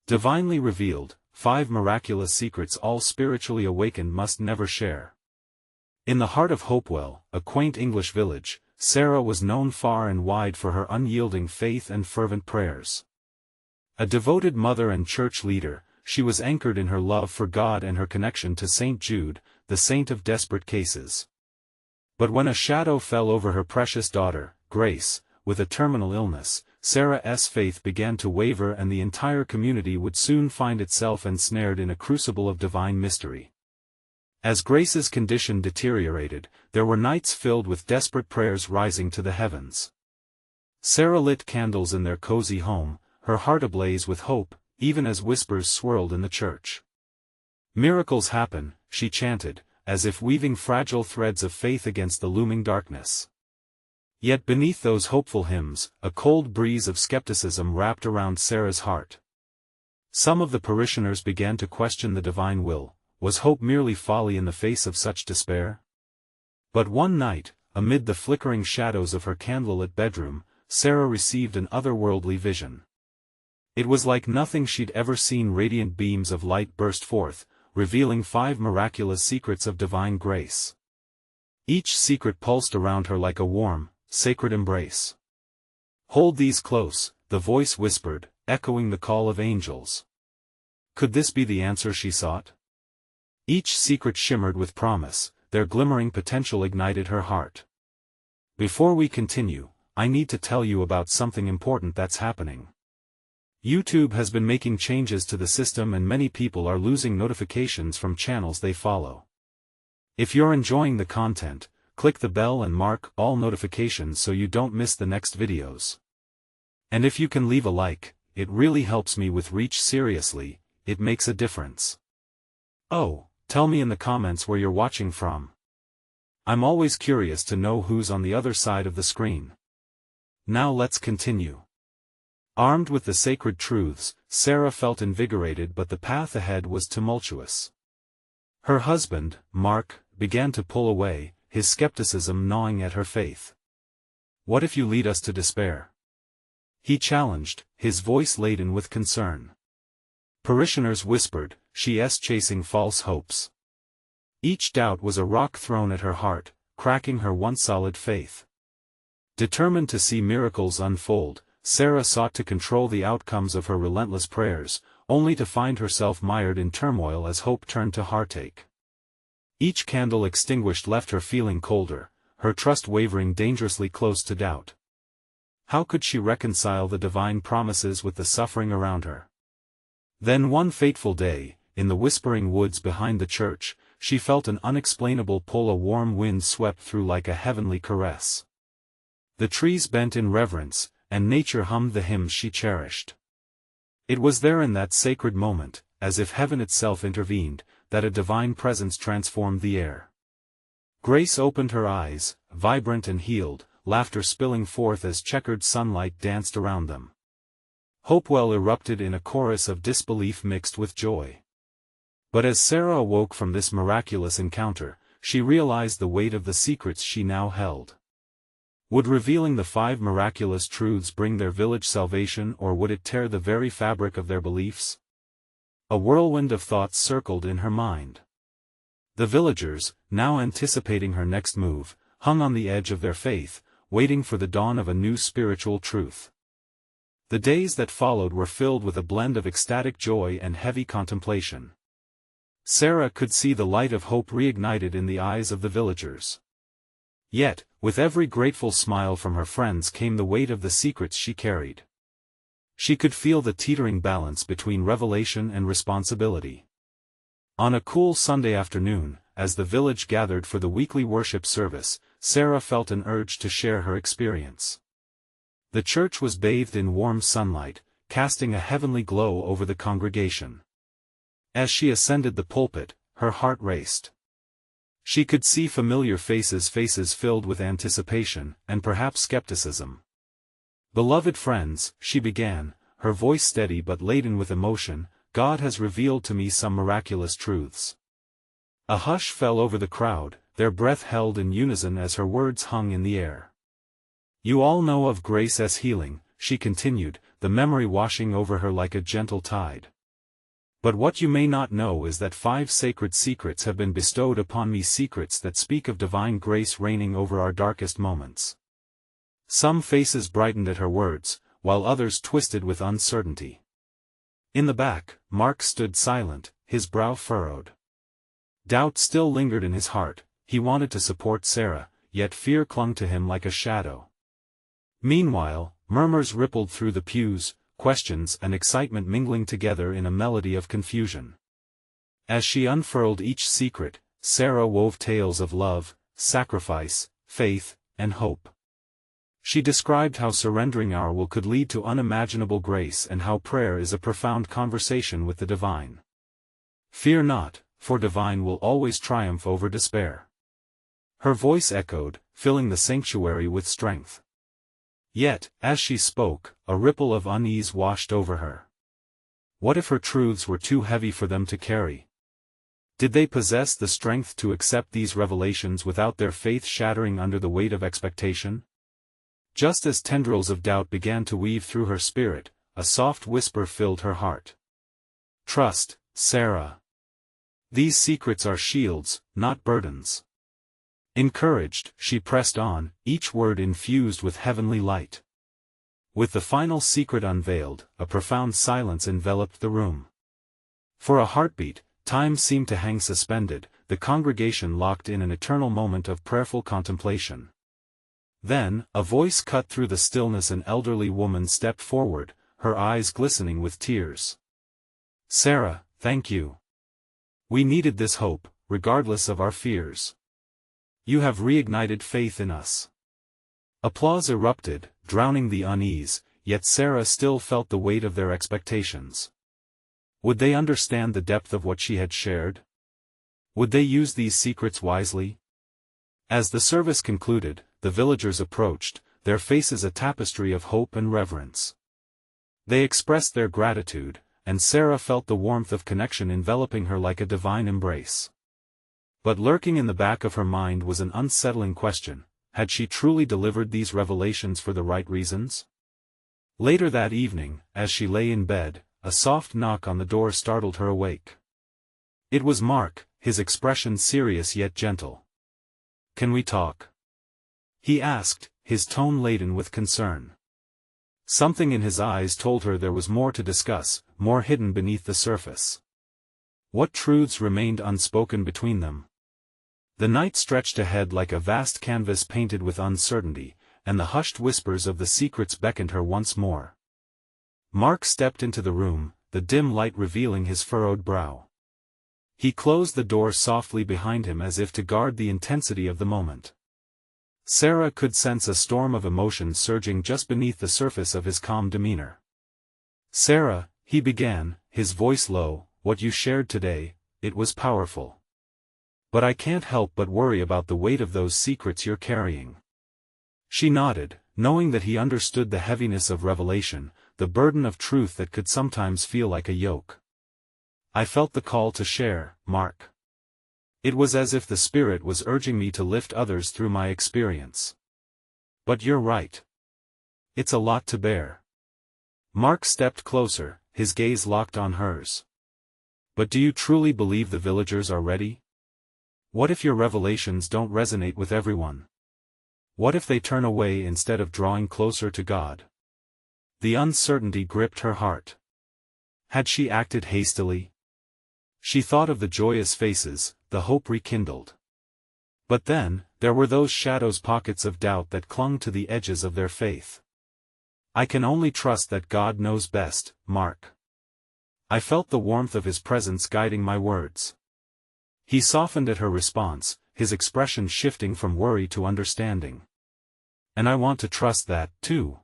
Divinely revealed, 5 miraculous secrets all spiritually awakened must never share. In the heart of Hopewell, a quaint English village, Sarah was known far and wide for her unyielding faith and fervent prayers. A devoted mother and church leader, she was anchored in her love for God and her connection to St. Jude, the saint of desperate cases. But when a shadow fell over her precious daughter, Grace, with a terminal illness, Sarah's faith began to waver and the entire community would soon find itself ensnared in a crucible of divine mystery. As Grace's condition deteriorated, there were nights filled with desperate prayers rising to the heavens. Sarah lit candles in their cozy home, her heart ablaze with hope, even as whispers swirled in the church. "Miracles happen," she chanted, as if weaving fragile threads of faith against the looming darkness. Yet beneath those hopeful hymns, a cold breeze of skepticism wrapped around Sarah's heart. Some of the parishioners began to question the divine will. Was hope merely folly in the face of such despair? But one night, amid the flickering shadows of her candlelit bedroom, Sarah received an otherworldly vision. It was like nothing she'd ever seen. Radiant beams of light burst forth, revealing 5 miraculous secrets of divine grace. Each secret pulsed around her like a warm, sacred embrace. "Hold these close," the voice whispered, echoing the call of angels. Could this be the answer she sought? Each secret shimmered with promise, their glimmering potential ignited her heart. Before we continue, I need to tell you about something important that's happening. YouTube has been making changes to the system and many people are losing notifications from channels they follow. If you're enjoying the content, click the bell and mark all notifications so you don't miss the next videos. And if you can leave a like, it really helps me with reach. Seriously, it makes a difference. Oh, tell me in the comments where you're watching from. I'm always curious to know who's on the other side of the screen. Now let's continue. Armed with the sacred truths, Sarah felt invigorated, but the path ahead was tumultuous. Her husband, Mark, began to pull away, his skepticism gnawing at her faith. "What if you lead us to despair?" he challenged, his voice laden with concern. Parishioners whispered, "She's chasing false hopes." Each doubt was a rock thrown at her heart, cracking her once solid faith. Determined to see miracles unfold, Sarah sought to control the outcomes of her relentless prayers, only to find herself mired in turmoil as hope turned to heartache. Each candle extinguished left her feeling colder, her trust wavering dangerously close to doubt. How could she reconcile the divine promises with the suffering around her? Then one fateful day, in the whispering woods behind the church, she felt an unexplainable pull. A warm wind swept through like a heavenly caress. The trees bent in reverence, and nature hummed the hymns she cherished. It was there in that sacred moment, as if heaven itself intervened, that a divine presence transformed the air. Grace opened her eyes, vibrant and healed, laughter spilling forth as checkered sunlight danced around them. Hopewell erupted in a chorus of disbelief mixed with joy. But as Sarah awoke from this miraculous encounter, she realized the weight of the secrets she now held. Would revealing the 5 miraculous truths bring their village salvation, or would it tear the very fabric of their beliefs? A whirlwind of thoughts circled in her mind. The villagers, now anticipating her next move, hung on the edge of their faith, waiting for the dawn of a new spiritual truth. The days that followed were filled with a blend of ecstatic joy and heavy contemplation. Sarah could see the light of hope reignited in the eyes of the villagers. Yet, with every grateful smile from her friends came the weight of the secrets she carried. She could feel the teetering balance between revelation and responsibility. On a cool Sunday afternoon, as the village gathered for the weekly worship service, Sarah felt an urge to share her experience. The church was bathed in warm sunlight, casting a heavenly glow over the congregation. As she ascended the pulpit, her heart raced. She could see familiar faces filled with anticipation, and perhaps skepticism. "Beloved friends," she began, her voice steady but laden with emotion, "God has revealed to me some miraculous truths." A hush fell over the crowd, their breath held in unison as her words hung in the air. "You all know of Grace's healing," she continued, the memory washing over her like a gentle tide. But what you may not know is that 5 sacred secrets have been bestowed upon me, secrets that speak of divine grace reigning over our darkest moments. Some faces brightened at her words, while others twisted with uncertainty. In the back, Mark stood silent, his brow furrowed. Doubt still lingered in his heart. He wanted to support Sarah, yet fear clung to him like a shadow. Meanwhile, murmurs rippled through the pews, questions and excitement mingling together in a melody of confusion. As she unfurled each secret, Sarah wove tales of love, sacrifice, faith, and hope. She described how surrendering our will could lead to unimaginable grace and how prayer is a profound conversation with the divine. Fear not, for divine will always triumph over despair. Her voice echoed, filling the sanctuary with strength. Yet, as she spoke, a ripple of unease washed over her. What if her truths were too heavy for them to carry? Did they possess the strength to accept these revelations without their faith shattering under the weight of expectation? Just as tendrils of doubt began to weave through her spirit, a soft whisper filled her heart. Trust, Sarah. These secrets are shields, not burdens. Encouraged, she pressed on, each word infused with heavenly light. With the final secret unveiled, a profound silence enveloped the room. For a heartbeat, time seemed to hang suspended, the congregation locked in an eternal moment of prayerful contemplation. Then, a voice cut through the stillness. An elderly woman stepped forward, her eyes glistening with tears. Sarah, thank you. We needed this hope, regardless of our fears. You have reignited faith in us. Applause erupted, drowning the unease, yet Sarah still felt the weight of their expectations. Would they understand the depth of what she had shared? Would they use these secrets wisely? As the service concluded, the villagers approached, their faces a tapestry of hope and reverence. They expressed their gratitude, and Sarah felt the warmth of connection enveloping her like a divine embrace. But lurking in the back of her mind was an unsettling question: had she truly delivered these revelations for the right reasons? Later that evening, as she lay in bed, a soft knock on the door startled her awake. It was Mark, his expression serious yet gentle. "Can we talk?" he asked, his tone laden with concern. Something in his eyes told her there was more to discuss, more hidden beneath the surface. What truths remained unspoken between them? The night stretched ahead like a vast canvas painted with uncertainty, and the hushed whispers of the secrets beckoned her once more. Mark stepped into the room, the dim light revealing his furrowed brow. He closed the door softly behind him as if to guard the intensity of the moment. Sarah could sense a storm of emotion surging just beneath the surface of his calm demeanor. "Sarah," he began, his voice low, "what you shared today, it was powerful. But I can't help but worry about the weight of those secrets you're carrying." She nodded, knowing that he understood the heaviness of revelation, the burden of truth that could sometimes feel like a yoke. "I felt the call to share, Mark. It was as if the Spirit was urging me to lift others through my experience. But you're right. It's a lot to bear." Mark stepped closer, his gaze locked on hers. "But do you truly believe the villagers are ready? What if your revelations don't resonate with everyone? What if they turn away instead of drawing closer to God?" The uncertainty gripped her heart. Had she acted hastily? She thought of the joyous faces, the hope rekindled. But then, there were those shadows, pockets of doubt that clung to the edges of their faith. "I can only trust that God knows best, Mark." I felt the warmth of his presence guiding my words. He softened at her response, his expression shifting from worry to understanding. "And I want to trust that, too.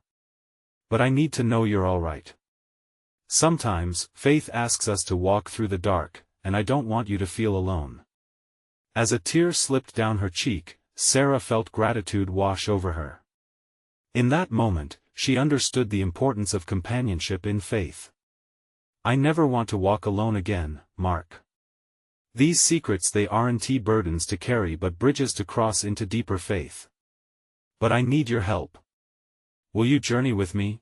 But I need to know you're all right. Sometimes, faith asks us to walk through the dark, and I don't want you to feel alone." As a tear slipped down her cheek, Sarah felt gratitude wash over her. In that moment, she understood the importance of companionship in faith. "I never want to walk alone again, Mark. These secrets, they aren't burdens to carry but bridges to cross into deeper faith. But I need your help. Will you journey with me?"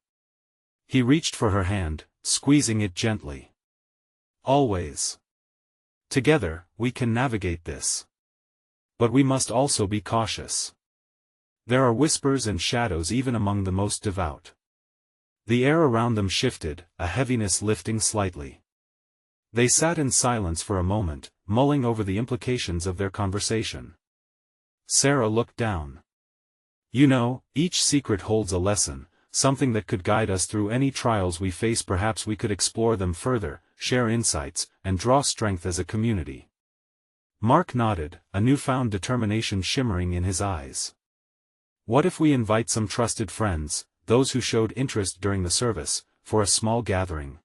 He reached for her hand, squeezing it gently. Always. Together, we can navigate this. But we must also be cautious. There are whispers and shadows even among the most devout. The air around them shifted, a heaviness lifting slightly. They sat in silence for a moment, mulling over the implications of their conversation. Sarah looked down. You know, each secret holds a lesson, something that could guide us through any trials we face. Perhaps we could explore them further, share insights, and draw strength as a community. Mark nodded, a newfound determination shimmering in his eyes. What if we invite some trusted friends, those who showed interest during the service, for a small gathering?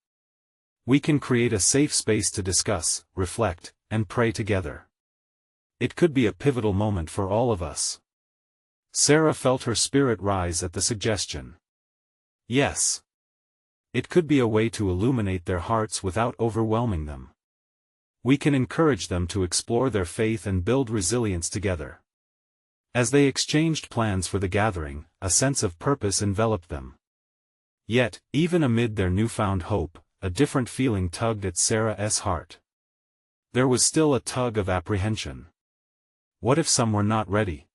We can create a safe space to discuss, reflect, and pray together. It could be a pivotal moment for all of us. Sarah felt her spirit rise at the suggestion. Yes. It could be a way to illuminate their hearts without overwhelming them. We can encourage them to explore their faith and build resilience together. As they exchanged plans for the gathering, a sense of purpose enveloped them. Yet, even amid their newfound hope, a different feeling tugged at Sarah's heart. There was still a tug of apprehension. What if some were not ready?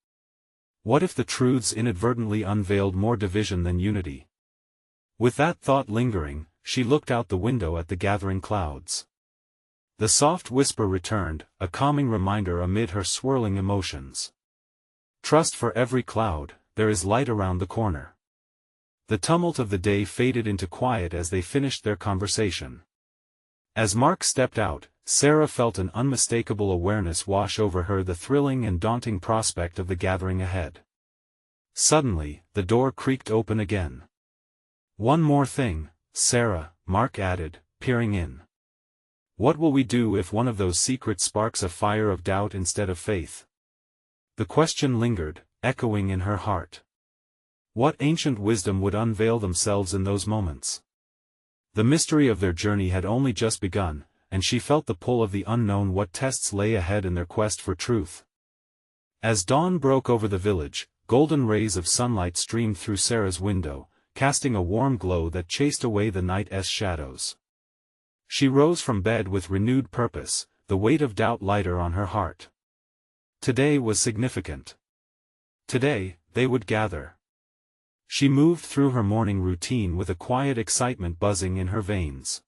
What if the truths inadvertently unveiled more division than unity? With that thought lingering, she looked out the window at the gathering clouds. The soft whisper returned, a calming reminder amid her swirling emotions. Trust for every cloud, there is light around the corner. The tumult of the day faded into quiet as they finished their conversation. As Mark stepped out, Sarah felt an unmistakable awareness wash over her, the thrilling and daunting prospect of the gathering ahead. Suddenly, the door creaked open again. One more thing, Sarah, Mark added, peering in. What will we do if one of those secrets sparks a fire of doubt instead of faith? The question lingered, echoing in her heart. What ancient wisdom would unveil themselves in those moments? The mystery of their journey had only just begun, and she felt the pull of the unknown. What tests lay ahead in their quest for truth? As dawn broke over the village, golden rays of sunlight streamed through Sarah's window, casting a warm glow that chased away the night's shadows. She rose from bed with renewed purpose, the weight of doubt lighter on her heart. Today was significant. Today, they would gather. She moved through her morning routine with a quiet excitement buzzing in her veins.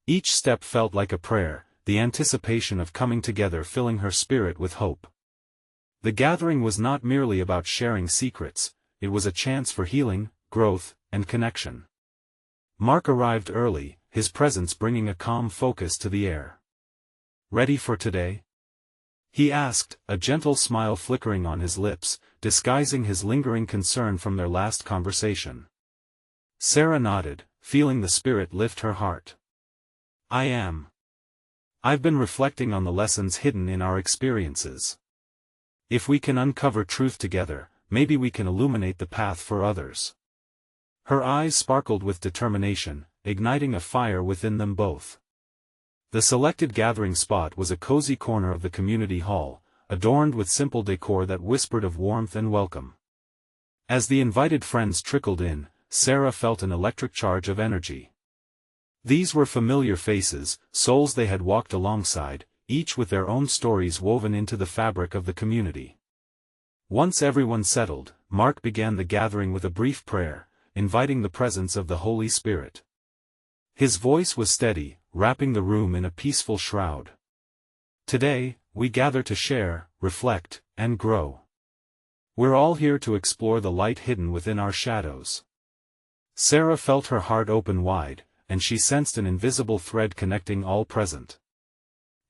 Each step felt like a prayer, the anticipation of coming together filling her spirit with hope. The gathering was not merely about sharing secrets, it was a chance for healing, growth, and connection. Mark arrived early, his presence bringing a calm focus to the air. Ready for today? He asked, a gentle smile flickering on his lips, disguising his lingering concern from their last conversation. Sarah nodded, feeling the spirit lift her heart. I am. I've been reflecting on the lessons hidden in our experiences. If we can uncover truth together, maybe we can illuminate the path for others. Her eyes sparkled with determination, igniting a fire within them both. The selected gathering spot was a cozy corner of the community hall, adorned with simple decor that whispered of warmth and welcome. As the invited friends trickled in, Sarah felt an electric charge of energy. These were familiar faces, souls they had walked alongside, each with their own stories woven into the fabric of the community. Once everyone settled, Mark began the gathering with a brief prayer, inviting the presence of the Holy Spirit. His voice was steady, wrapping the room in a peaceful shroud. Today, we gather to share, reflect, and grow. We're all here to explore the light hidden within our shadows. Sarah felt her heart open wide, and she sensed an invisible thread connecting all present.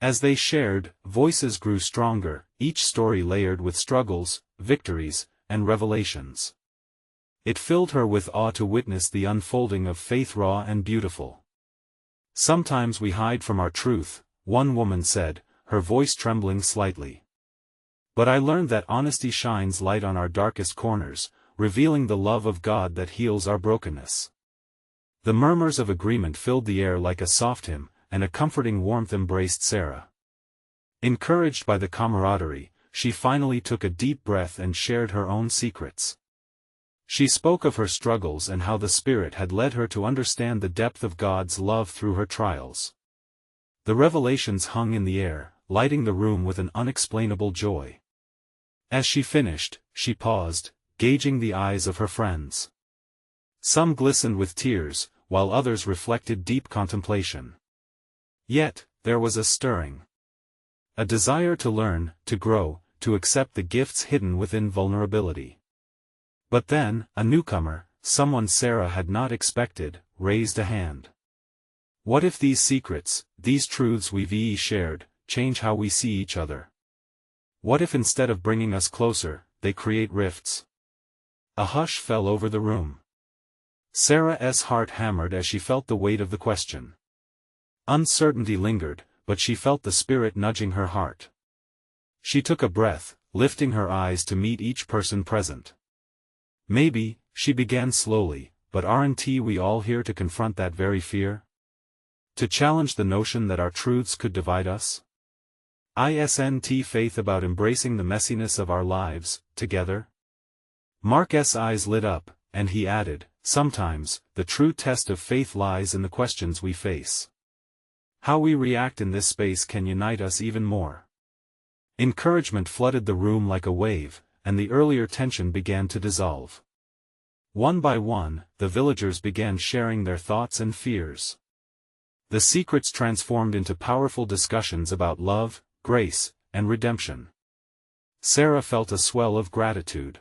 As they shared, voices grew stronger, each story layered with struggles, victories, and revelations. It filled her with awe to witness the unfolding of faith raw and beautiful. Sometimes we hide from our truth, one woman said, her voice trembling slightly. But I learned that honesty shines light on our darkest corners, revealing the love of God that heals our brokenness. The murmurs of agreement filled the air like a soft hymn, and a comforting warmth embraced Sarah. Encouraged by the camaraderie, she finally took a deep breath and shared her own secrets. She spoke of her struggles and how the Spirit had led her to understand the depth of God's love through her trials. The revelations hung in the air, lighting the room with an unexplainable joy. As she finished, she paused, gauging the eyes of her friends. Some glistened with tears, while others reflected deep contemplation. Yet, there was a stirring. A desire to learn, to grow, to accept the gifts hidden within vulnerability. But then, a newcomer, someone Sarah had not expected, raised a hand. What if these secrets, these truths we've shared, change how we see each other? What if instead of bringing us closer, they create rifts? A hush fell over the room. Sarah's heart hammered as she felt the weight of the question. Uncertainty lingered, but she felt the spirit nudging her heart. She took a breath, lifting her eyes to meet each person present. Maybe, she began slowly, but aren't we all here to confront that very fear? To challenge the notion that our truths could divide us? Isn't faith about embracing the messiness of our lives, together? Mark's eyes lit up, and he added, sometimes, the true test of faith lies in the questions we face. How we react in this space can unite us even more. Encouragement flooded the room like a wave, and the earlier tension began to dissolve. One by one, the villagers began sharing their thoughts and fears. The secrets transformed into powerful discussions about love, grace, and redemption. Sarah felt a swell of gratitude.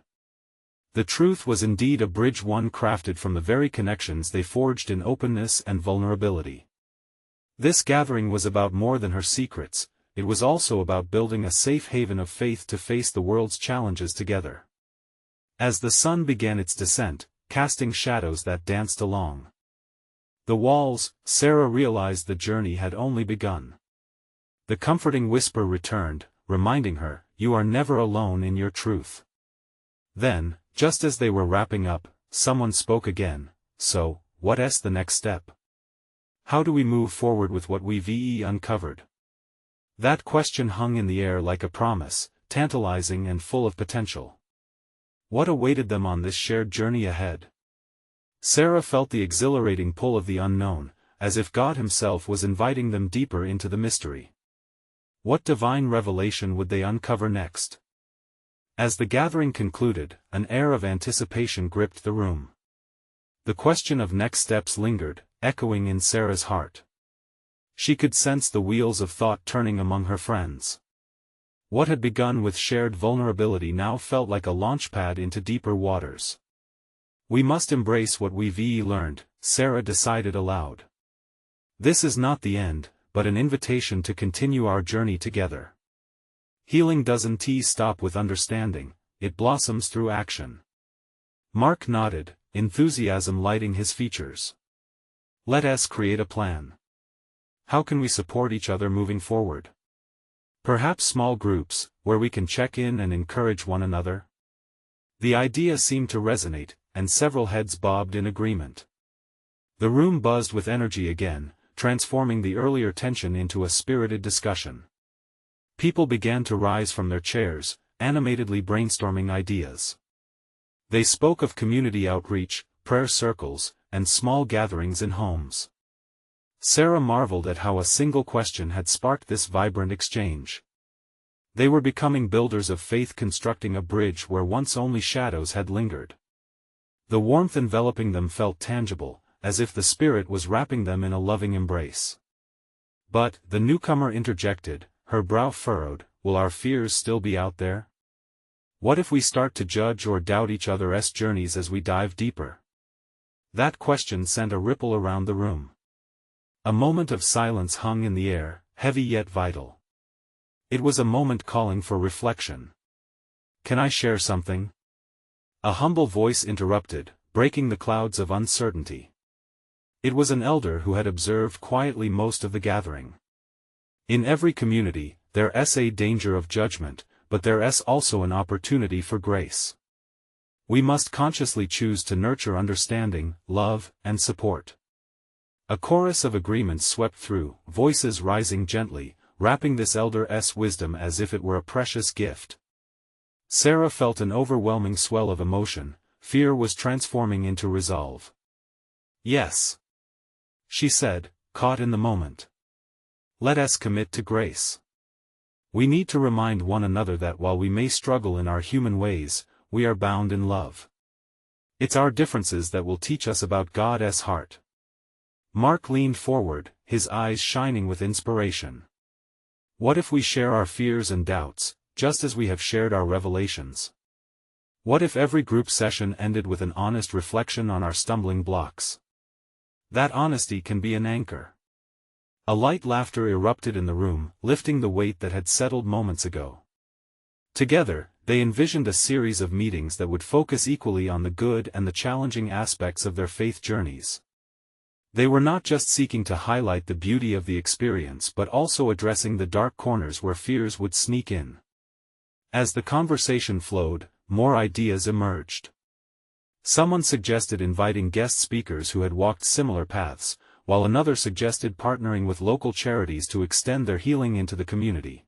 The truth was indeed a bridge one crafted from the very connections they forged in openness and vulnerability. This gathering was about more than her secrets, it was also about building a safe haven of faith to face the world's challenges together. As the sun began its descent, casting shadows that danced along the walls, Sarah realized the journey had only begun. The comforting whisper returned, reminding her, "You are never alone in your truth." Then, just as they were wrapping up, someone spoke again, "So, what's the next step? How do we move forward with what we've uncovered?" That question hung in the air like a promise, tantalizing and full of potential. What awaited them on this shared journey ahead? Sarah felt the exhilarating pull of the unknown, as if God Himself was inviting them deeper into the mystery. What divine revelation would they uncover next? As the gathering concluded, an air of anticipation gripped the room. The question of next steps lingered, echoing in Sarah's heart. She could sense the wheels of thought turning among her friends. What had begun with shared vulnerability now felt like a launchpad into deeper waters. We must embrace what we've learned, Sarah decided aloud. This is not the end, but an invitation to continue our journey together. Healing doesn't stop with understanding, it blossoms through action. Mark nodded, enthusiasm lighting his features. Let us create a plan. How can we support each other moving forward? Perhaps small groups, where we can check in and encourage one another? The idea seemed to resonate, and several heads bobbed in agreement. The room buzzed with energy again, transforming the earlier tension into a spirited discussion. People began to rise from their chairs, animatedly brainstorming ideas. They spoke of community outreach, prayer circles, and small gatherings in homes. Sarah marveled at how a single question had sparked this vibrant exchange. They were becoming builders of faith, constructing a bridge where once only shadows had lingered. The warmth enveloping them felt tangible, as if the Spirit was wrapping them in a loving embrace. But, the newcomer interjected, her brow furrowed, will our fears still be out there? What if we start to judge or doubt each other's journeys as we dive deeper? That question sent a ripple around the room. A moment of silence hung in the air, heavy yet vital. It was a moment calling for reflection. Can I share something? A humble voice interrupted, breaking the clouds of uncertainty. It was an elder who had observed quietly most of the gathering. In every community, there's a danger of judgment, but there's also an opportunity for grace. We must consciously choose to nurture understanding, love, and support. A chorus of agreement swept through, voices rising gently, wrapping this elder's wisdom as if it were a precious gift. Sarah felt an overwhelming swell of emotion, fear was transforming into resolve. Yes, she said, caught in the moment. Let us commit to grace. We need to remind one another that while we may struggle in our human ways, we are bound in love. It's our differences that will teach us about God's heart. Mark leaned forward, his eyes shining with inspiration. What if we share our fears and doubts, just as we have shared our revelations? What if every group session ended with an honest reflection on our stumbling blocks? That honesty can be an anchor. A light laughter erupted in the room, lifting the weight that had settled moments ago. Together, they envisioned a series of meetings that would focus equally on the good and the challenging aspects of their faith journeys. They were not just seeking to highlight the beauty of the experience but also addressing the dark corners where fears would sneak in. As the conversation flowed, more ideas emerged. Someone suggested inviting guest speakers who had walked similar paths, while another suggested partnering with local charities to extend their healing into the community.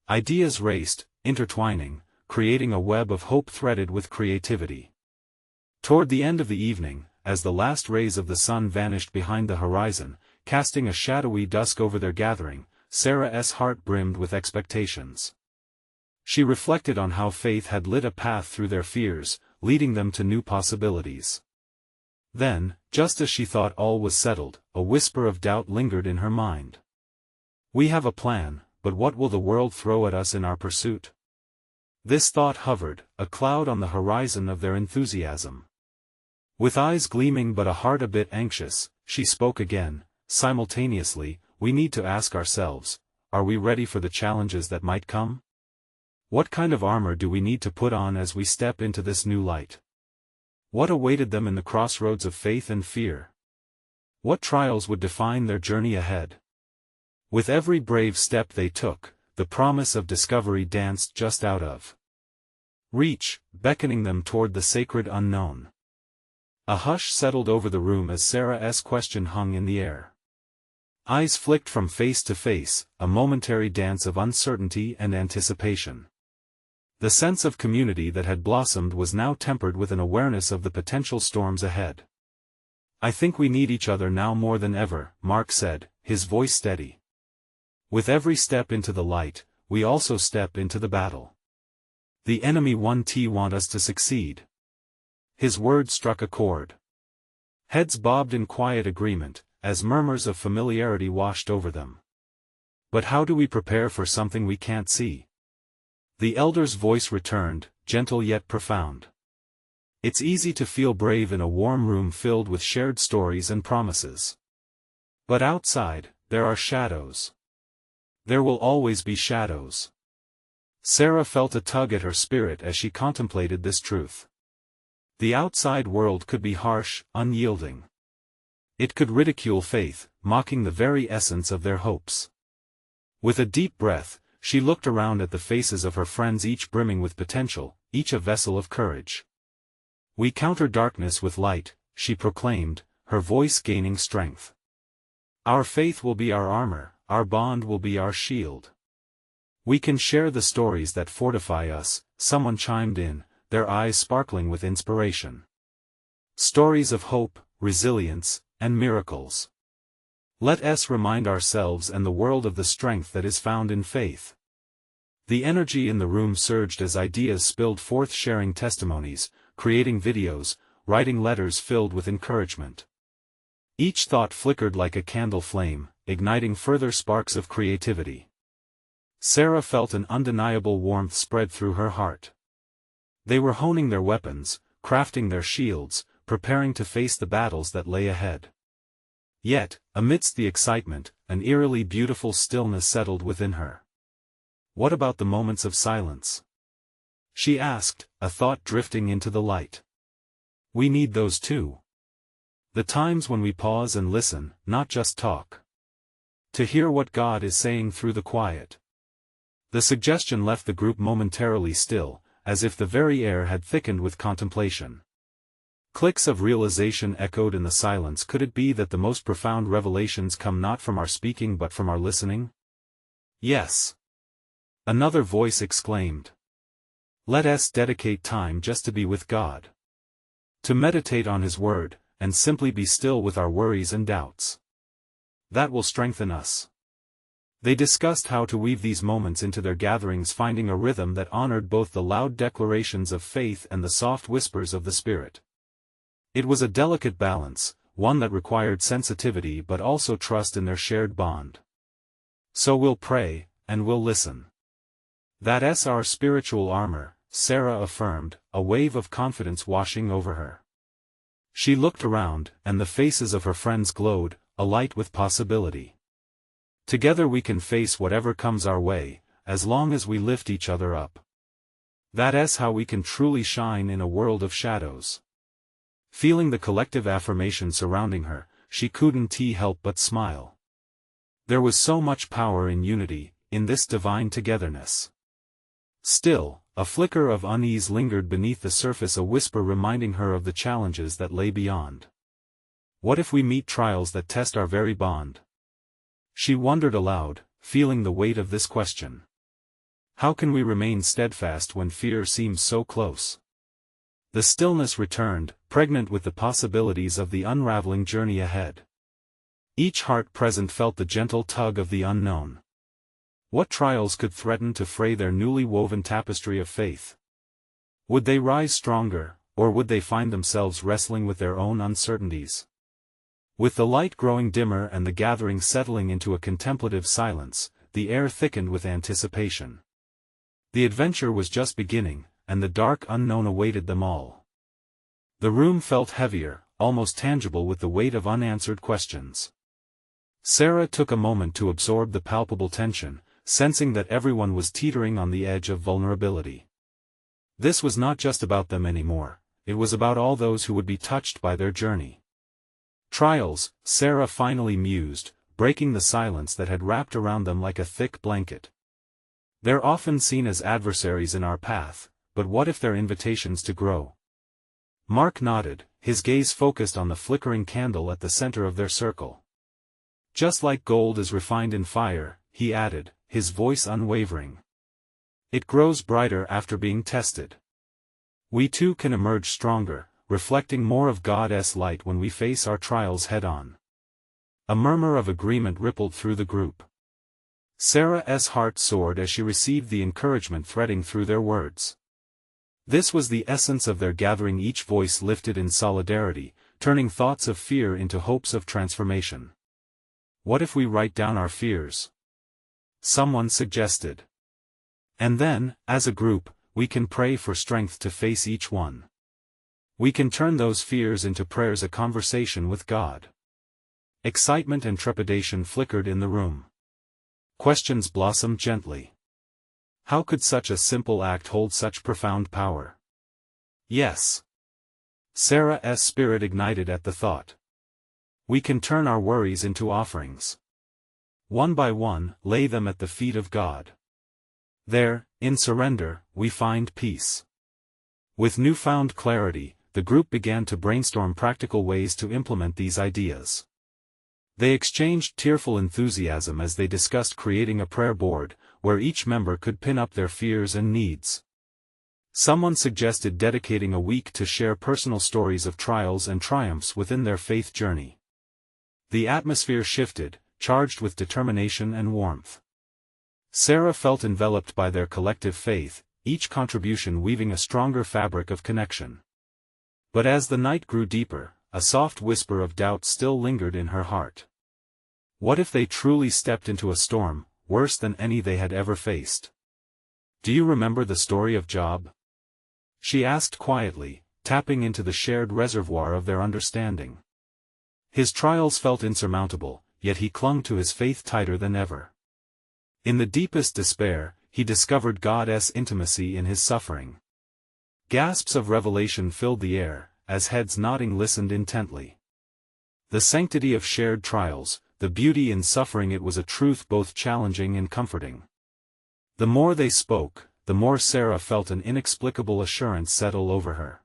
Ideas raced, intertwining, creating a web of hope threaded with creativity. Toward the end of the evening, as the last rays of the sun vanished behind the horizon, casting a shadowy dusk over their gathering, Sarah's heart brimmed with expectations. She reflected on how faith had lit a path through their fears, leading them to new possibilities. Then, just as she thought all was settled, a whisper of doubt lingered in her mind. We have a plan, but what will the world throw at us in our pursuit? This thought hovered, a cloud on the horizon of their enthusiasm. With eyes gleaming but a heart a bit anxious, she spoke again. Simultaneously, we need to ask ourselves, are we ready for the challenges that might come? What kind of armor do we need to put on as we step into this new light? What awaited them in the crossroads of faith and fear? What trials would define their journey ahead? With every brave step they took, the promise of discovery danced just out of reach, beckoning them toward the sacred unknown. A hush settled over the room as Sarah's question hung in the air. Eyes flicked from face to face, a momentary dance of uncertainty and anticipation. The sense of community that had blossomed was now tempered with an awareness of the potential storms ahead. I think we need each other now more than ever, Mark said, his voice steady. With every step into the light, we also step into the battle. The enemy want us to succeed. His words struck a chord. Heads bobbed in quiet agreement, as murmurs of familiarity washed over them. But how do we prepare for something we can't see? The elder's voice returned, gentle yet profound. It's easy to feel brave in a warm room filled with shared stories and promises. But outside, there are shadows. There will always be shadows. Sarah felt a tug at her spirit as she contemplated this truth. The outside world could be harsh, unyielding. It could ridicule faith, mocking the very essence of their hopes. With a deep breath, she looked around at the faces of her friends, each brimming with potential, each a vessel of courage. We counter darkness with light, she proclaimed, her voice gaining strength. Our faith will be our armor, our bond will be our shield. We can share the stories that fortify us, someone chimed in, their eyes sparkling with inspiration. Stories of hope, resilience, and miracles. Let us remind ourselves and the world of the strength that is found in faith. The energy in the room surged as ideas spilled forth, sharing testimonies, creating videos, writing letters filled with encouragement. Each thought flickered like a candle flame, igniting further sparks of creativity. Sarah felt an undeniable warmth spread through her heart. They were honing their weapons, crafting their shields, preparing to face the battles that lay ahead. Yet, amidst the excitement, an eerily beautiful stillness settled within her. What about the moments of silence? She asked, a thought drifting into the light. We need those too. The times when we pause and listen, not just talk. To hear what God is saying through the quiet. The suggestion left the group momentarily still, as if the very air had thickened with contemplation. Clicks of realization echoed in the silence. Could it be that the most profound revelations come not from our speaking but from our listening? Yes. Another voice exclaimed. Let us dedicate time just to be with God. To meditate on His Word, and simply be still with our worries and doubts. That will strengthen us. They discussed how to weave these moments into their gatherings, finding a rhythm that honored both the loud declarations of faith and the soft whispers of the Spirit. It was a delicate balance, one that required sensitivity but also trust in their shared bond. "So we'll pray, and we'll listen. That's our spiritual armor," Sarah affirmed, a wave of confidence washing over her. She looked around, and the faces of her friends glowed, alight with possibility. "Together we can face whatever comes our way, as long as we lift each other up. That's how we can truly shine in a world of shadows." Feeling the collective affirmation surrounding her, she couldn't help but smile. There was so much power in unity, in this divine togetherness. Still, a flicker of unease lingered beneath the surface, a whisper reminding her of the challenges that lay beyond. What if we meet trials that test our very bond? She wondered aloud, feeling the weight of this question. How can we remain steadfast when fear seems so close? The stillness returned, pregnant with the possibilities of the unraveling journey ahead. Each heart present felt the gentle tug of the unknown. What trials could threaten to fray their newly woven tapestry of faith? Would they rise stronger, or would they find themselves wrestling with their own uncertainties? With the light growing dimmer and the gathering settling into a contemplative silence, the air thickened with anticipation. The adventure was just beginning, and the dark unknown awaited them all. The room felt heavier, almost tangible with the weight of unanswered questions. Sarah took a moment to absorb the palpable tension, sensing that everyone was teetering on the edge of vulnerability. This was not just about them anymore, it was about all those who would be touched by their journey. "Trials," Sarah finally mused, breaking the silence that had wrapped around them like a thick blanket. "They're often seen as adversaries in our path, but what if they're invitations to grow?" Mark nodded, his gaze focused on the flickering candle at the center of their circle. "Just like gold is refined in fire," he added, his voice unwavering. "It grows brighter after being tested. We too can emerge stronger, reflecting more of God's light when we face our trials head-on." A murmur of agreement rippled through the group. Sarah's heart soared as she received the encouragement threading through their words. This was the essence of their gathering, each voice lifted in solidarity, turning thoughts of fear into hopes of transformation. "What if we write down our fears?" someone suggested. "And then, as a group, we can pray for strength to face each one. We can turn those fears into prayers, a conversation with God." Excitement and trepidation flickered in the room. Questions blossomed gently. How could such a simple act hold such profound power? Yes. Sarah's spirit ignited at the thought. We can turn our worries into offerings. One by one, lay them at the feet of God. There, in surrender, we find peace. With newfound clarity, the group began to brainstorm practical ways to implement these ideas. They exchanged tearful enthusiasm as they discussed creating a prayer board, where each member could pin up their fears and needs. Someone suggested dedicating a week to share personal stories of trials and triumphs within their faith journey. The atmosphere shifted, charged with determination and warmth. Sarah felt enveloped by their collective faith, each contribution weaving a stronger fabric of connection. But as the night grew deeper, a soft whisper of doubt still lingered in her heart. What if they truly stepped into a storm, worse than any they had ever faced? "Do you remember the story of Job?" she asked quietly, tapping into the shared reservoir of their understanding. His trials felt insurmountable, yet he clung to his faith tighter than ever. In the deepest despair, he discovered God's intimacy in his suffering. Gasps of revelation filled the air, as heads nodding listened intently. The sanctity of shared trials, the beauty in suffering, it was a truth both challenging and comforting. The more they spoke, the more Sarah felt an inexplicable assurance settle over her.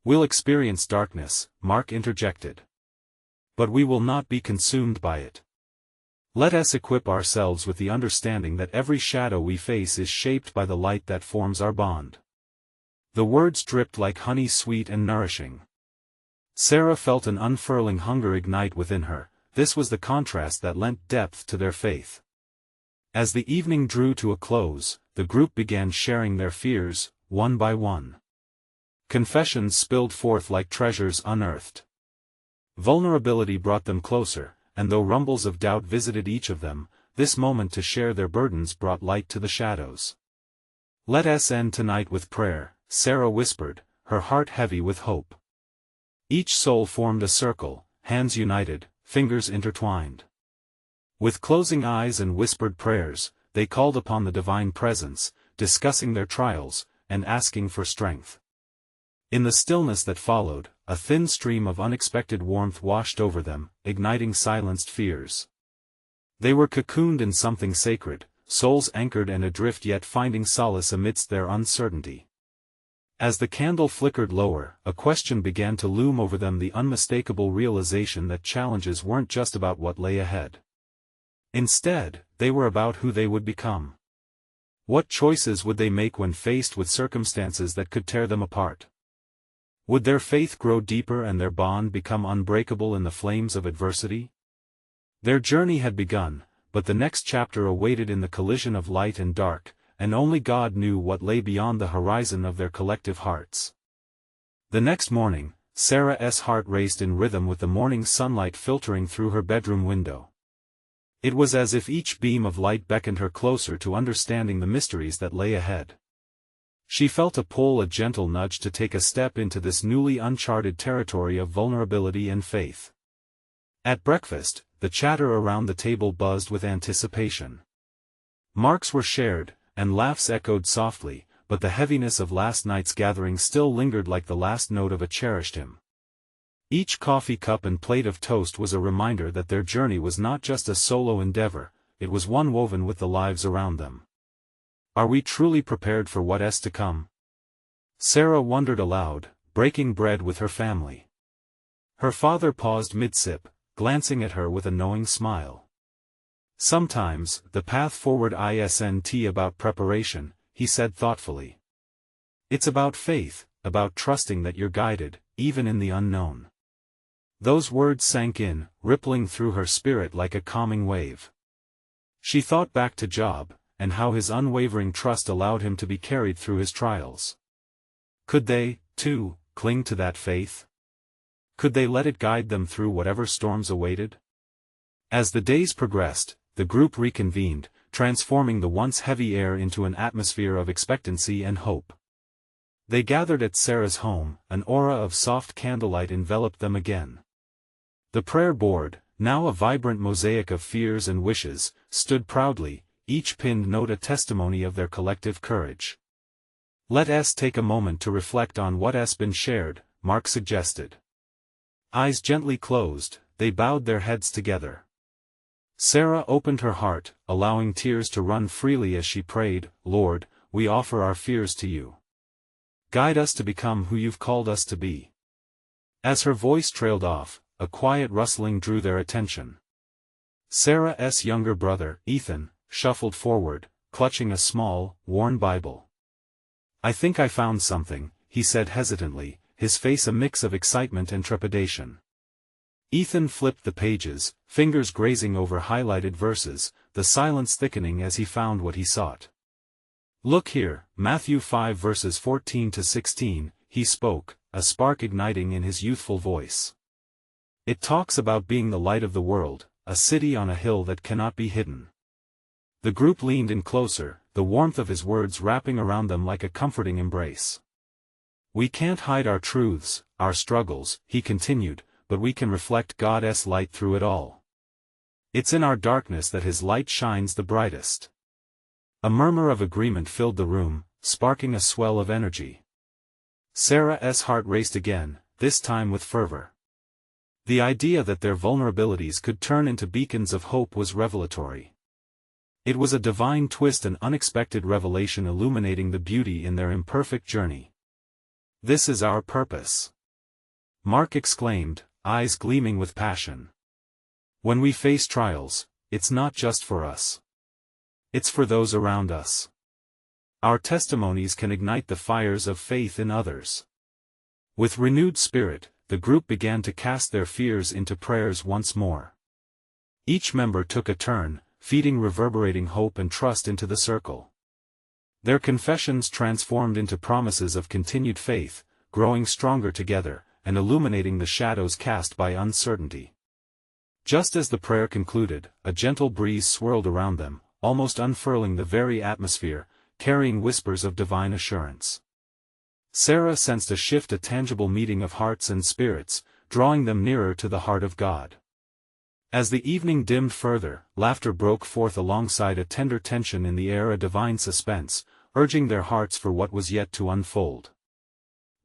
"We'll experience darkness," Mark interjected. "But we will not be consumed by it. Let us equip ourselves with the understanding that every shadow we face is shaped by the light that forms our bond." The words dripped like honey, sweet and nourishing. Sarah felt an unfurling hunger ignite within her. This was the contrast that lent depth to their faith. As the evening drew to a close, the group began sharing their fears, one by one. Confessions spilled forth like treasures unearthed. Vulnerability brought them closer, and though rumbles of doubt visited each of them, this moment to share their burdens brought light to the shadows. "Let us end tonight with prayer," Sarah whispered, her heart heavy with hope. Each soul formed a circle, hands united, fingers intertwined. With closing eyes and whispered prayers, they called upon the divine presence, discussing their trials, and asking for strength. In the stillness that followed, a thin stream of unexpected warmth washed over them, igniting silenced fears. They were cocooned in something sacred, souls anchored and adrift yet finding solace amidst their uncertainty. As the candle flickered lower, a question began to loom over them, the unmistakable realization that challenges weren't just about what lay ahead. Instead, they were about who they would become. What choices would they make when faced with circumstances that could tear them apart? Would their faith grow deeper and their bond become unbreakable in the flames of adversity? Their journey had begun, but the next chapter awaited in the collision of light and dark, and only God knew what lay beyond the horizon of their collective hearts. The next morning, Sarah's heart raced in rhythm with the morning sunlight filtering through her bedroom window. It was as if each beam of light beckoned her closer to understanding the mysteries that lay ahead. She felt a pull, a gentle nudge to take a step into this newly uncharted territory of vulnerability and faith. At breakfast, the chatter around the table buzzed with anticipation. Marks were shared, and laughs echoed softly, but the heaviness of last night's gathering still lingered like the last note of a cherished hymn. Each coffee cup and plate of toast was a reminder that their journey was not just a solo endeavor, it was one woven with the lives around them. Are we truly prepared for what's to come? Sarah wondered aloud, breaking bread with her family. Her father paused mid-sip, glancing at her with a knowing smile. "Sometimes, the path forward isn't about preparation," he said thoughtfully. "It's about faith, about trusting that you're guided, even in the unknown." Those words sank in, rippling through her spirit like a calming wave. She thought back to Job, and how his unwavering trust allowed him to be carried through his trials. Could they, too, cling to that faith? Could they let it guide them through whatever storms awaited? As the days progressed, the group reconvened, transforming the once heavy air into an atmosphere of expectancy and hope. They gathered at Sarah's home, an aura of soft candlelight enveloped them again. The prayer board, now a vibrant mosaic of fears and wishes, stood proudly, each pinned note a testimony of their collective courage. "Let us take a moment to reflect on what's been shared," Mark suggested. Eyes gently closed, they bowed their heads together. Sarah opened her heart, allowing tears to run freely as she prayed, "Lord, we offer our fears to you. Guide us to become who you've called us to be." As her voice trailed off, a quiet rustling drew their attention. Sarah's younger brother, Ethan, shuffled forward, clutching a small, worn Bible. "I think I found something," he said hesitantly, his face a mix of excitement and trepidation. Ethan flipped the pages, fingers grazing over highlighted verses, the silence thickening as he found what he sought. "Look here, Matthew 5 verses 14 to 16, he spoke, a spark igniting in his youthful voice. "It talks about being the light of the world, a city on a hill that cannot be hidden." The group leaned in closer, the warmth of his words wrapping around them like a comforting embrace. "We can't hide our truths, our struggles," he continued, "but we can reflect God's light through it all. It's in our darkness that His light shines the brightest." A murmur of agreement filled the room, sparking a swell of energy. Sarah's heart raced again, this time with fervor. The idea that their vulnerabilities could turn into beacons of hope was revelatory. It was a divine twist, an unexpected revelation illuminating the beauty in their imperfect journey. "This is our purpose," Mark exclaimed, eyes gleaming with passion. "When we face trials, it's not just for us. It's for those around us. Our testimonies can ignite the fires of faith in others." With renewed spirit, the group began to cast their fears into prayers once more. Each member took a turn, feeding reverberating hope and trust into the circle. Their confessions transformed into promises of continued faith, growing stronger together, and illuminating the shadows cast by uncertainty. Just as the prayer concluded, a gentle breeze swirled around them, almost unfurling the very atmosphere, carrying whispers of divine assurance. Sarah sensed a shift, a tangible meeting of hearts and spirits, drawing them nearer to the heart of God. As the evening dimmed further, laughter broke forth alongside a tender tension in the air, a divine suspense, urging their hearts for what was yet to unfold.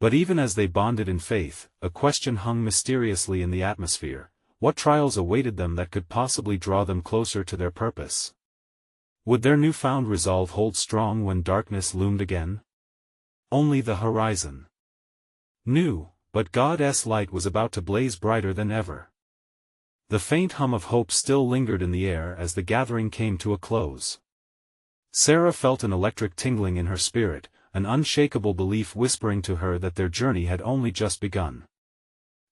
But even as they bonded in faith, a question hung mysteriously in the atmosphere: what trials awaited them that could possibly draw them closer to their purpose? Would their newfound resolve hold strong when darkness loomed again? Only the horizon knew, but God's light was about to blaze brighter than ever. The faint hum of hope still lingered in the air as the gathering came to a close. Sarah felt an electric tingling in her spirit, an unshakable belief whispering to her that their journey had only just begun.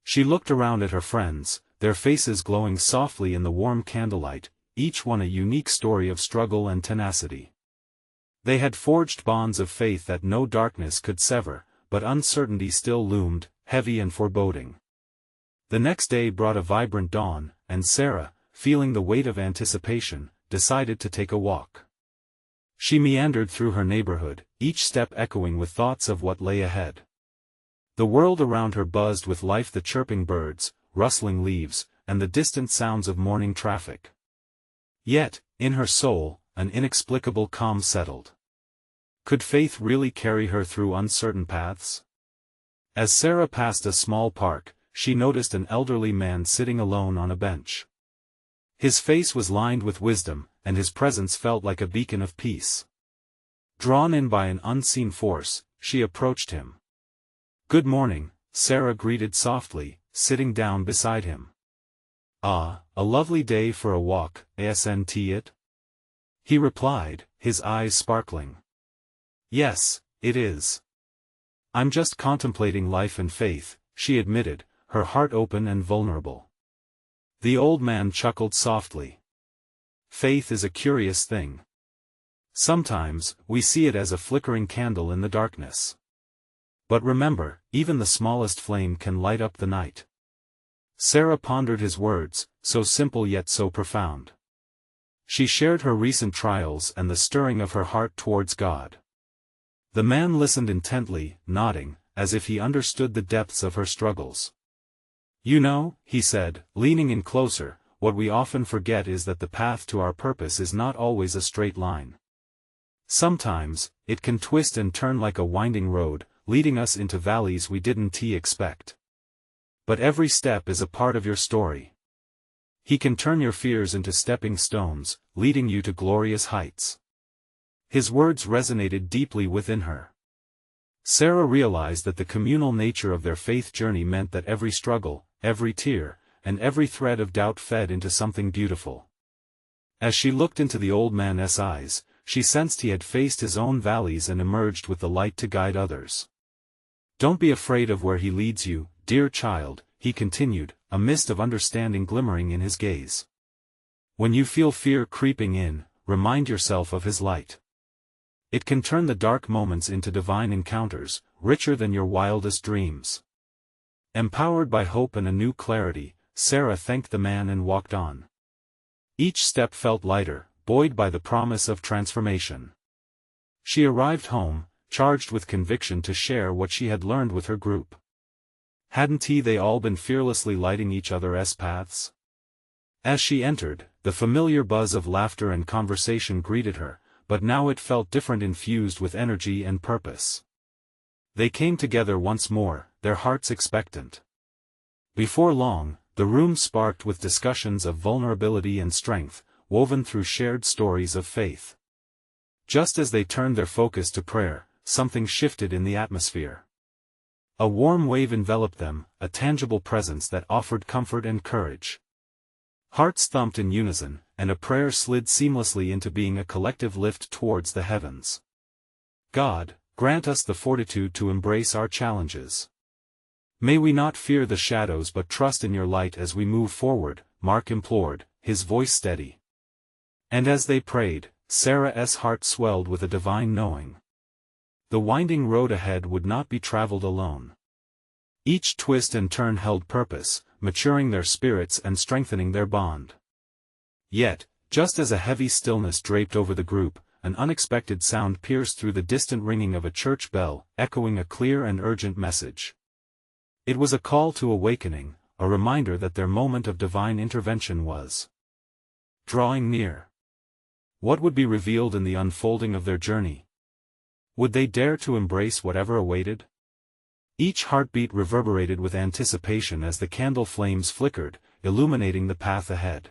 She looked around at her friends, their faces glowing softly in the warm candlelight, each one a unique story of struggle and tenacity. They had forged bonds of faith that no darkness could sever, but uncertainty still loomed, heavy and foreboding. The next day brought a vibrant dawn, and Sarah, feeling the weight of anticipation, decided to take a walk. She meandered through her neighborhood, each step echoing with thoughts of what lay ahead. The world around her buzzed with life, the chirping birds, rustling leaves, and the distant sounds of morning traffic. Yet, in her soul, an inexplicable calm settled. Could faith really carry her through uncertain paths? As Sarah passed a small park, she noticed an elderly man sitting alone on a bench. His face was lined with wisdom, and his presence felt like a beacon of peace. Drawn in by an unseen force, she approached him. "Good morning," Sarah greeted softly, sitting down beside him. "Ah, a lovely day for a walk, isn't it?" he replied, his eyes sparkling. "Yes, it is. I'm just contemplating life and faith," she admitted, her heart open and vulnerable. The old man chuckled softly. "Faith is a curious thing. Sometimes, we see it as a flickering candle in the darkness. But remember, even the smallest flame can light up the night." Sarah pondered his words, so simple yet so profound. She shared her recent trials and the stirring of her heart towards God. The man listened intently, nodding, as if he understood the depths of her struggles. "You know," he said, leaning in closer, "what we often forget is that the path to our purpose is not always a straight line. Sometimes, it can twist and turn like a winding road, leading us into valleys we didn't expect. But every step is a part of your story. He can turn your fears into stepping stones, leading you to glorious heights." His words resonated deeply within her. Sarah realized that the communal nature of their faith journey meant that every struggle, every tear, and every thread of doubt fed into something beautiful. As she looked into the old man's eyes, she sensed he had faced his own valleys and emerged with the light to guide others. "Don't be afraid of where he leads you, dear child," he continued, a mist of understanding glimmering in his gaze. "When you feel fear creeping in, remind yourself of his light. It can turn the dark moments into divine encounters, richer than your wildest dreams." Empowered by hope and a new clarity, Sarah thanked the man and walked on. Each step felt lighter, buoyed by the promise of transformation. She arrived home, charged with conviction to share what she had learned with her group. Hadn't they all been fearlessly lighting each other's paths? As she entered, the familiar buzz of laughter and conversation greeted her, but now it felt different, infused with energy and purpose. They came together once more, their hearts expectant. Before long, the room sparked with discussions of vulnerability and strength, woven through shared stories of faith. Just as they turned their focus to prayer, something shifted in the atmosphere. A warm wave enveloped them, a tangible presence that offered comfort and courage. Hearts thumped in unison, and a prayer slid seamlessly into being, a collective lift towards the heavens. "God, grant us the fortitude to embrace our challenges. May we not fear the shadows but trust in your light as we move forward," Mark implored, his voice steady. And as they prayed, Sarah's heart swelled with a divine knowing. The winding road ahead would not be traveled alone. Each twist and turn held purpose, maturing their spirits and strengthening their bond. Yet, just as a heavy stillness draped over the group, an unexpected sound pierced through the distant ringing of a church bell, echoing a clear and urgent message. It was a call to awakening, a reminder that their moment of divine intervention was drawing near. What would be revealed in the unfolding of their journey? Would they dare to embrace whatever awaited? Each heartbeat reverberated with anticipation as the candle flames flickered, illuminating the path ahead.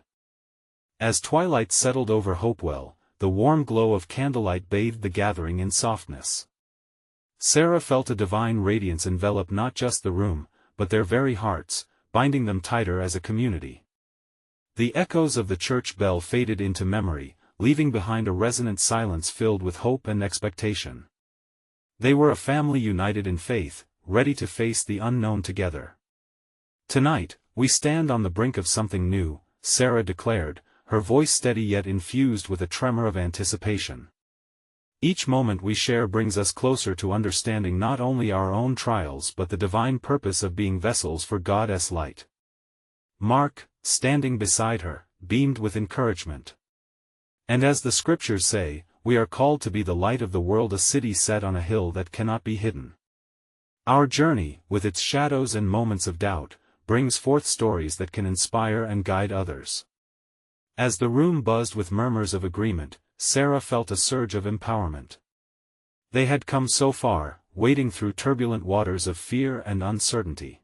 As twilight settled over Hopewell, the warm glow of candlelight bathed the gathering in softness. Sarah felt a divine radiance envelop not just the room, but their very hearts, binding them tighter as a community. The echoes of the church bell faded into memory, leaving behind a resonant silence filled with hope and expectation. They were a family united in faith, ready to face the unknown together. "Tonight, we stand on the brink of something new," Sarah declared, her voice steady yet infused with a tremor of anticipation. "Each moment we share brings us closer to understanding not only our own trials but the divine purpose of being vessels for God's light." Mark, standing beside her, beamed with encouragement. "And as the scriptures say, we are called to be the light of the world, a city set on a hill that cannot be hidden. Our journey, with its shadows and moments of doubt, brings forth stories that can inspire and guide others." As the room buzzed with murmurs of agreement, Sarah felt a surge of empowerment. They had come so far, wading through turbulent waters of fear and uncertainty.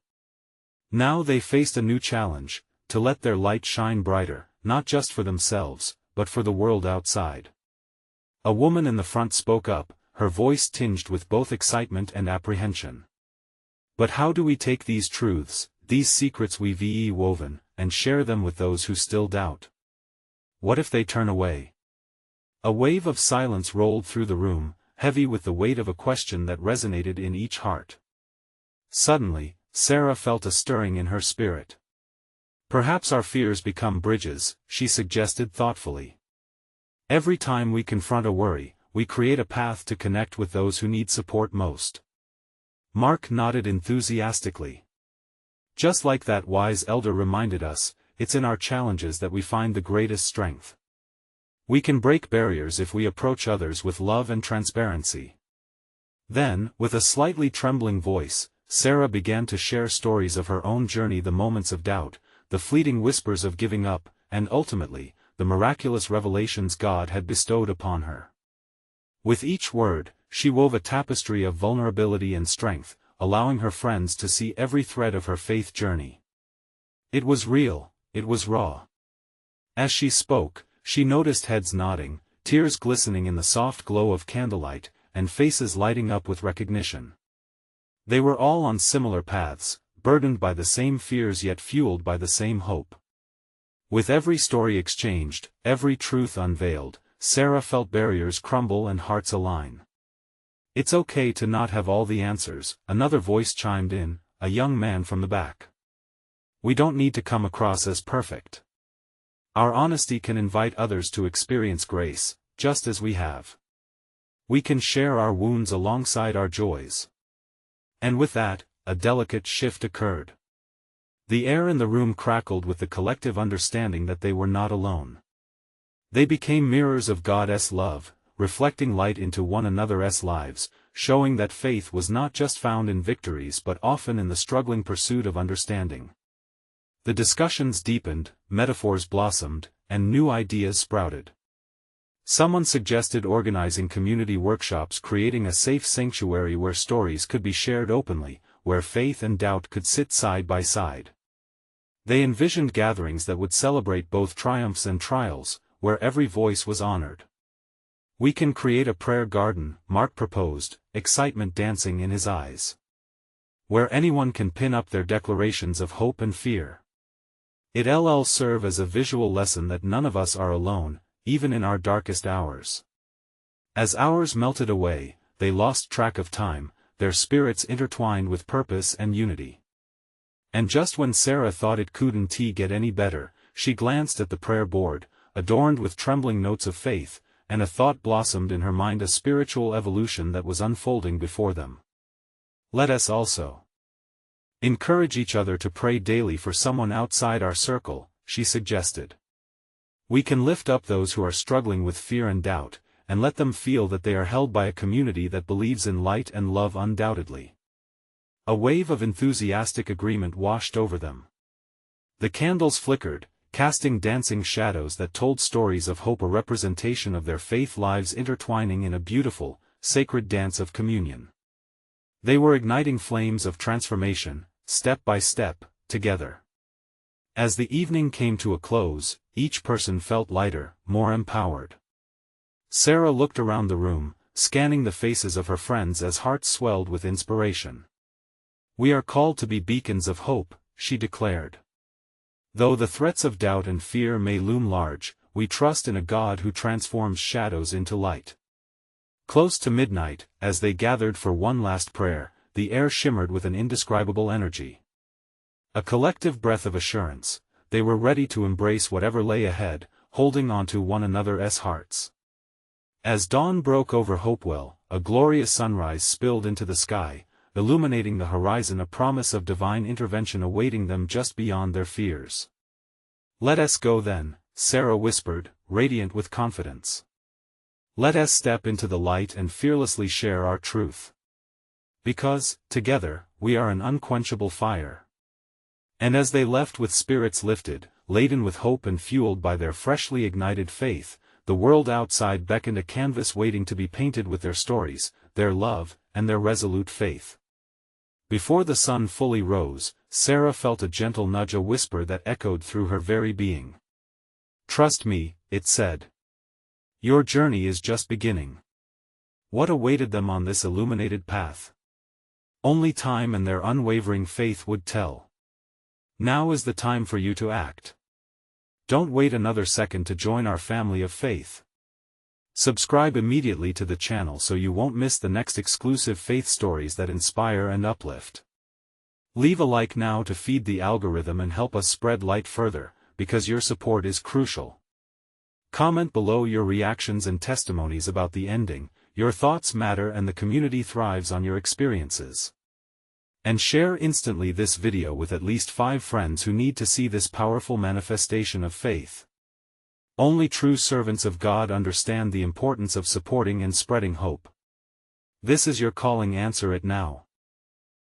Now they faced a new challenge, to let their light shine brighter, not just for themselves, but for the world outside. A woman in the front spoke up, her voice tinged with both excitement and apprehension. "But how do we take these truths, these secrets we've woven, and share them with those who still doubt? What if they turn away?" A wave of silence rolled through the room, heavy with the weight of a question that resonated in each heart. Suddenly, Sarah felt a stirring in her spirit. "Perhaps our fears become bridges," she suggested thoughtfully. "Every time we confront a worry, we create a path to connect with those who need support most." Mark nodded enthusiastically. "Just like that wise elder reminded us, it's in our challenges that we find the greatest strength. We can break barriers if we approach others with love and transparency." Then, with a slightly trembling voice, Sarah began to share stories of her own journey, the moments of doubt, the fleeting whispers of giving up, and ultimately, the miraculous revelations God had bestowed upon her. With each word, she wove a tapestry of vulnerability and strength, allowing her friends to see every thread of her faith journey. It was real, it was raw. As she spoke, she noticed heads nodding, tears glistening in the soft glow of candlelight, and faces lighting up with recognition. They were all on similar paths, burdened by the same fears yet fueled by the same hope. With every story exchanged, every truth unveiled, Sarah felt barriers crumble and hearts align. "It's okay to not have all the answers," another voice chimed in, a young man from the back. "We don't need to come across as perfect. Our honesty can invite others to experience grace, just as we have. We can share our wounds alongside our joys." And with that, a delicate shift occurred. The air in the room crackled with the collective understanding that they were not alone. They became mirrors of God's love, reflecting light into one another's lives, showing that faith was not just found in victories but often in the struggling pursuit of understanding. The discussions deepened, metaphors blossomed, and new ideas sprouted. Someone suggested organizing community workshops, creating a safe sanctuary where stories could be shared openly, where faith and doubt could sit side by side. They envisioned gatherings that would celebrate both triumphs and trials, where every voice was honored. "We can create a prayer garden," Mark proposed, excitement dancing in his eyes. "Where anyone can pin up their declarations of hope and fear. It'll serve as a visual lesson that none of us are alone, even in our darkest hours." As hours melted away, they lost track of time, their spirits intertwined with purpose and unity. And just when Sarah thought it couldn't get any better, she glanced at the prayer board, adorned with trembling notes of faith, and a thought blossomed in her mind, a spiritual evolution that was unfolding before them. Let us also encourage each other to pray daily for someone outside our circle, she suggested. We can lift up those who are struggling with fear and doubt, and let them feel that they are held by a community that believes in light and love undoubtedly. A wave of enthusiastic agreement washed over them. The candles flickered, casting dancing shadows that told stories of hope, a representation of their faith lives intertwining in a beautiful, sacred dance of communion. They were igniting flames of transformation, step by step, together. As the evening came to a close, each person felt lighter, more empowered. Sarah looked around the room, scanning the faces of her friends as hearts swelled with inspiration. We are called to be beacons of hope, she declared. Though the threats of doubt and fear may loom large, we trust in a God who transforms shadows into light. Close to midnight, as they gathered for one last prayer, the air shimmered with an indescribable energy. A collective breath of assurance, they were ready to embrace whatever lay ahead, holding onto one another's hearts. As dawn broke over Hopewell, a glorious sunrise spilled into the sky, illuminating the horizon, a promise of divine intervention awaiting them just beyond their fears. Let us go then, Sarah whispered, radiant with confidence. Let us step into the light and fearlessly share our truth. Because, together, we are an unquenchable fire. And as they left with spirits lifted, laden with hope and fueled by their freshly ignited faith, the world outside beckoned, a canvas waiting to be painted with their stories, their love, and their resolute faith. Before the sun fully rose, Sarah felt a gentle nudge, a whisper that echoed through her very being. Trust me, it said. Your journey is just beginning. What awaited them on this illuminated path? Only time and their unwavering faith would tell. Now is the time for you to act. Don't wait another second to join our family of faith. Subscribe immediately to the channel so you won't miss the next exclusive faith stories that inspire and uplift. Leave a like now to feed the algorithm and help us spread light further, because your support is crucial. Comment below your reactions and testimonies about the ending. Your thoughts matter and the community thrives on your experiences. And share instantly this video with at least 5 friends who need to see this powerful manifestation of faith. Only true servants of God understand the importance of supporting and spreading hope. This is your calling, answer it now.